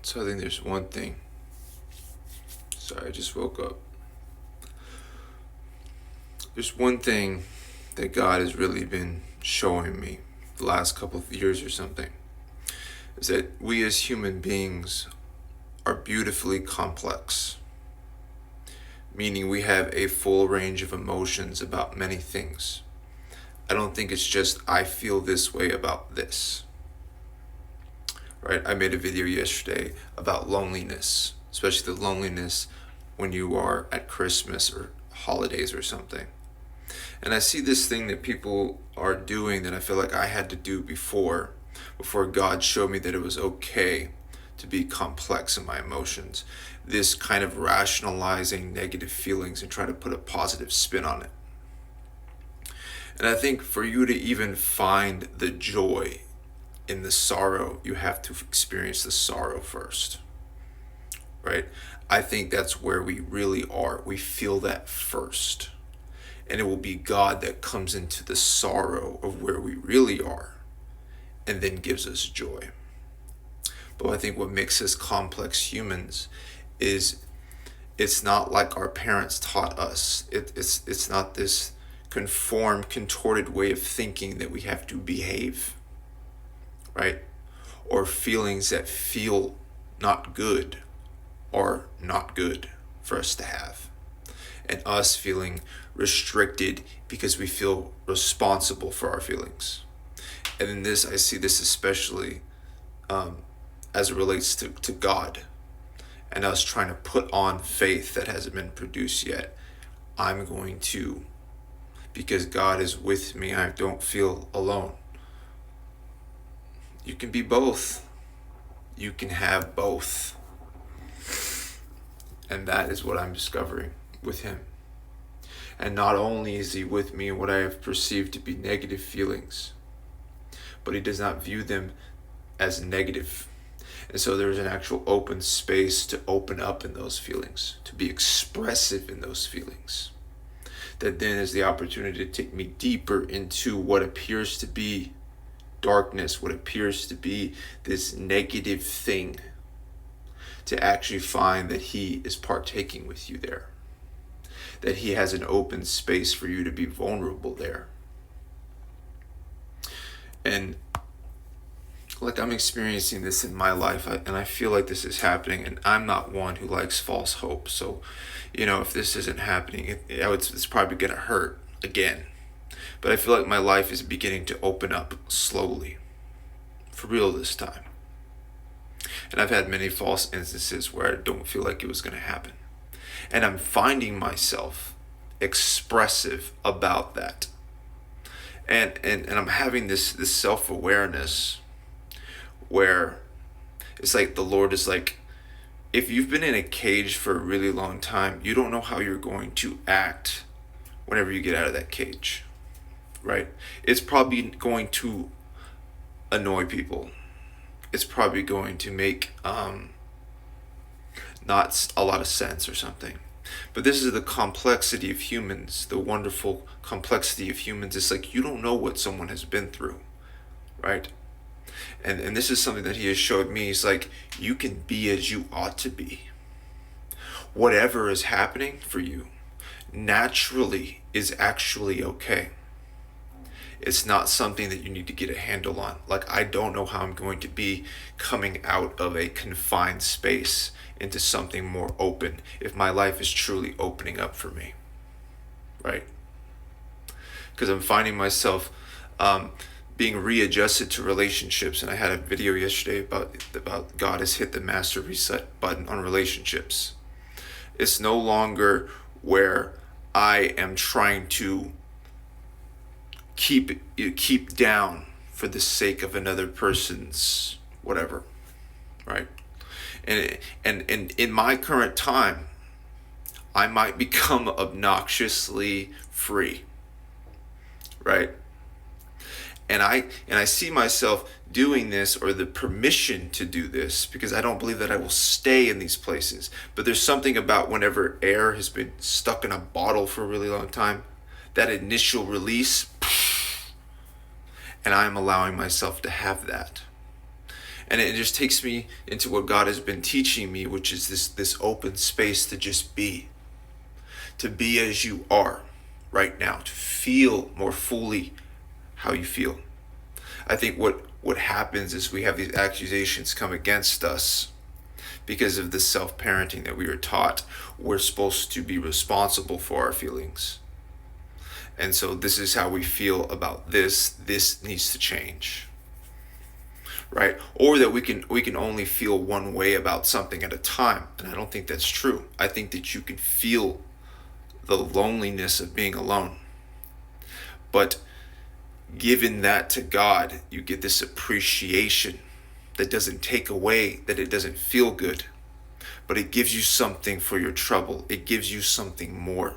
So I think there's one thing. Sorry, I just woke up. There's one thing that God has really been showing me the last couple of years or something. Is that we as human beings are beautifully complex. Meaning we have a full range of emotions about many things. I don't think it's just I feel this way about this. Right? I made a video yesterday about loneliness, especially the loneliness when you are at Christmas or holidays or something. And I see this thing that people are doing that I feel like I had to do before God showed me that it was okay to be complex in my emotions. This kind of rationalizing negative feelings and try to put a positive spin on it. And I think for you to even find the joy in the sorrow, you have to experience the sorrow first. Right? I think that's where we really are. We feel that first. And it will be God that comes into the sorrow of where we really are and then gives us joy. But I think what makes us complex humans is it's not like our parents taught us. It's not this conformed, contorted way of thinking that we have to behave, right? Or feelings that feel not good are not good for us to have. And us feeling restricted because we feel responsible for our feelings. And in this, I see this especially as it relates to God and us trying to put on faith that hasn't been produced yet. I'm going to, because God is with me, I don't feel alone. You can be both. You can have both. And that is what I'm discovering with him. And not only is he with me in what I have perceived to be negative feelings, but he does not view them as negative. And so there's an actual open space to open up in those feelings, to be expressive in those feelings. That then is the opportunity to take me deeper into what appears to be darkness, what appears to be this negative thing, to actually find that he is partaking with you there. That he has an open space for you to be vulnerable there. And like I'm experiencing this in my life, and I feel like this is happening, and I'm not one who likes false hope. So, if this isn't happening, it's probably going to hurt again. But I feel like my life is beginning to open up slowly, for real this time. And I've had many false instances where I don't feel like it was going to happen. And I'm finding myself expressive about that. And I'm having this self-awareness where it's like the Lord is like, if you've been in a cage for a really long time, you don't know how you're going to act whenever you get out of that cage, right? It's probably going to annoy people. It's probably going to make not a lot of sense or something. But this is the complexity of humans, the wonderful complexity of humans. It's like you don't know what someone has been through, right? And this is something that he has showed me. He's like, you can be as you ought to be. Whatever is happening for you naturally is actually okay. It's not something that you need to get a handle on. Like, I don't know how I'm going to be coming out of a confined space into something more open if my life is truly opening up for me, right? Because I'm finding myself being readjusted to relationships. And I had a video yesterday about God has hit the master reset button on relationships. It's no longer where I am trying to keep down for the sake of another person's whatever, right? And in my current time, I might become obnoxiously free, right? And I see myself doing this, or the permission to do this, because I don't believe that I will stay in these places. But there's something about whenever air has been stuck in a bottle for a really long time, that initial release, and I'm allowing myself to have that. And it just takes me into what God has been teaching me, which is this open space to just be. To be as you are right now, to feel more fully how you feel. I think what happens is we have these accusations come against us because of the self-parenting that we were taught. We're supposed to be responsible for our feelings. And so this is how we feel about this. This needs to change. Right? Or that we can only feel one way about something at a time. And I don't think that's true. I think that you can feel the loneliness of being alone. But given that to God, you get this appreciation that doesn't take away that it doesn't feel good, but it gives you something for your trouble. It gives you something more.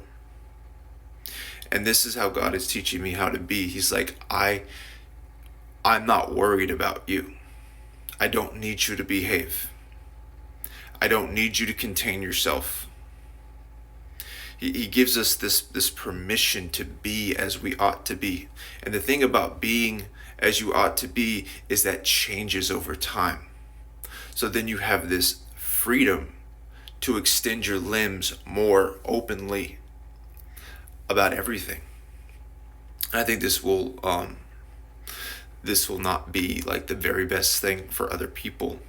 And this is how God is teaching me how to be. He's like, I'm not worried about you. I don't need you to behave. I don't need you to contain yourself. He gives us this permission to be as we ought to be. And the thing about being as you ought to be is that changes over time. So then you have this freedom to extend your limbs more openly about everything. And I think this will not be like the very best thing for other people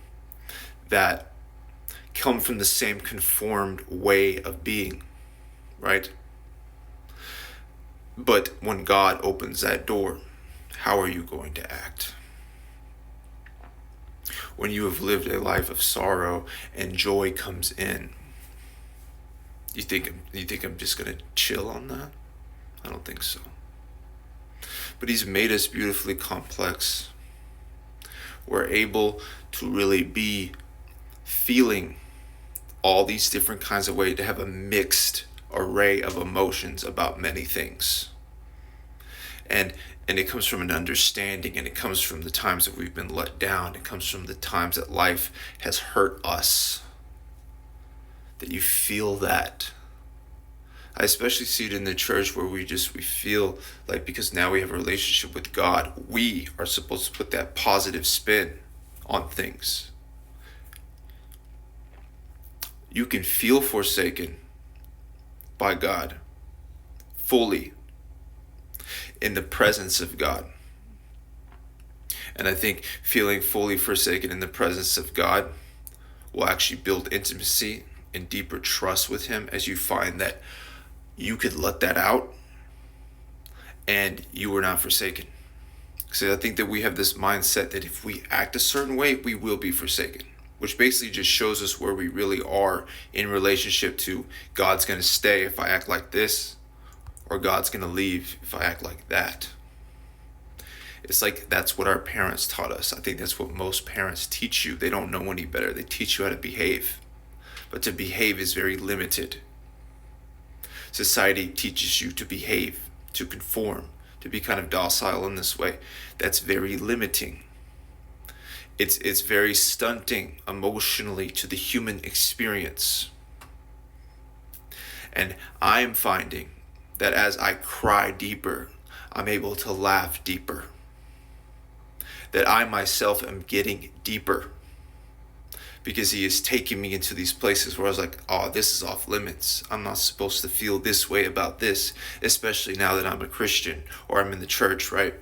that come from the same conformed way of being, right? But when God opens that door, how are you going to act? When you have lived a life of sorrow and joy comes in, you think I'm just going to chill on that? I don't think so. But he's made us beautifully complex. We're able to really be feeling all these different kinds of ways, to have a mixed array of emotions about many things. And it comes from an understanding, and it comes from the times that we've been let down. It comes from the times that life has hurt us, that you feel that. I especially see it in the church where we feel like, because now we have a relationship with God, we are supposed to put that positive spin on things. You can feel forsaken by God fully in the presence of God. And I think feeling fully forsaken in the presence of God will actually build intimacy and deeper trust with him, as you find that you could let that out and you were not forsaken. So I think that we have this mindset that if we act a certain way, we will be forsaken, which basically just shows us where we really are in relationship to God's going to stay if I act like this, or God's going to leave if I act like that. It's like that's what our parents taught us. I think that's what most parents teach you. They don't know any better. They teach you how to behave. But to behave is very limited. Society teaches you to behave, to conform, to be kind of docile in this way. That's very limiting. It's very stunting emotionally to the human experience. And I'm finding that as I cry deeper, I'm able to laugh deeper. That I myself am getting deeper. Because he is taking me into these places where I was like, oh, this is off limits. I'm not supposed to feel this way about this, especially now that I'm a Christian or I'm in the church, right?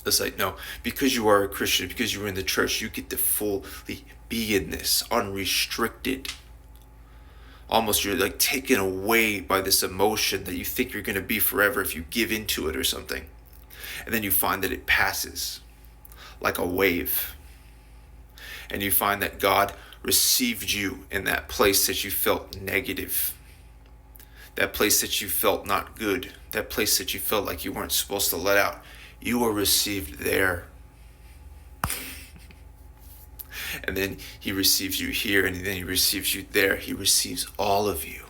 It's like, no, because you are a Christian, because you're in the church, you get to fully be in this, unrestricted. Almost you're like taken away by this emotion that you think you're going to be forever if you give into it or something. And then you find that it passes like a wave. And you find that God received you in that place that you felt negative. That place that you felt not good. That place that you felt like you weren't supposed to let out. You were received there. And then he receives you here, and then he receives you there. He receives all of you.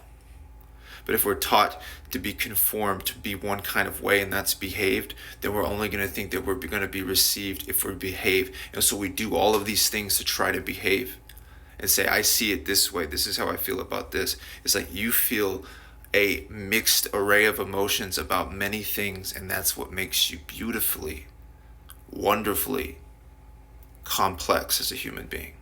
But if we're taught to be conformed, to be one kind of way, and that's behaved, then we're only going to think that we're going to be received if we behave. And so we do all of these things to try to behave and say, I see it this way. This is how I feel about this. It's like you feel a mixed array of emotions about many things, and that's what makes you beautifully, wonderfully complex as a human being.